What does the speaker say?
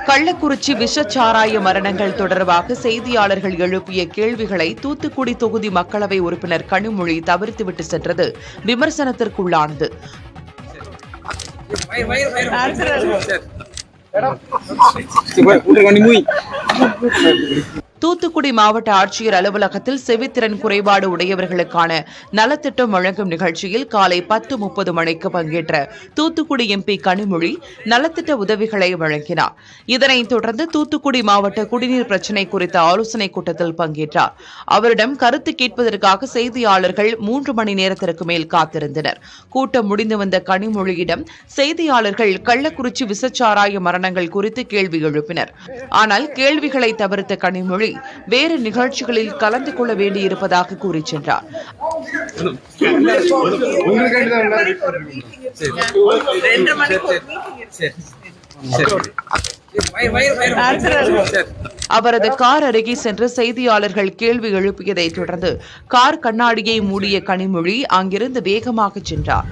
கள்ளக்குறிச்சி விஷச்சாராய மரணங்கள் தொடர்பாக செய்தியாளர்கள் எழுப்பிய கேள்விகளை தூத்துக்குடி தொகுதி மக்களவை உறுப்பினர் கனிமொழி தவிர்த்துவிட்டு சென்றது விமர்சனத்திற்குள்ளானது. தூத்துக்குடி மாவட்ட ஆட்சியர் அலுவலகத்தில் செவித்திறன் குறைபாடு உடையவர்களுக்கான நலத்திட்டம் வழங்கும் நிகழ்ச்சியில் காலை 10:30 மணிக்கு பங்கேற்ற தூத்துக்குடி எம்பி கனிமொழி நலத்திட்ட உதவிகளை வழங்கினார். இதனைத் தொடர்ந்து தூத்துக்குடி மாவட்ட குடிநீர் பிரச்சினை குறித்த ஆலோசனைக் கூட்டத்தில் பங்கேற்றார். அவரிடம் கருத்து கேட்பதற்காக செய்தியாளர்கள் 3 மணி நேரத்திற்கு மேல் காத்திருந்தனர். கூட்டம் முடிந்து வந்த கனிமொழியிடம் செய்தியாளர்கள் கள்ளக்குறிச்சி விசச்சாராய மரணங்கள் குறித்து கேள்வி எழுப்பினர். ஆனால் கேள்விகளை தவிர்த்த கனிமொழி வேறு நிகழ்ச்சிகளில் கலந்து கொள்ள வேண்டியிருப்பதாக கூறி சென்றார். அவரது கார் அருகே சென்று செய்தியாளர்கள் கேள்வி எழுப்பியதை தொடர்ந்து கார் கண்ணாடியை மூடிய கனிமொழி அங்கிருந்து வேகமாக சென்றார்.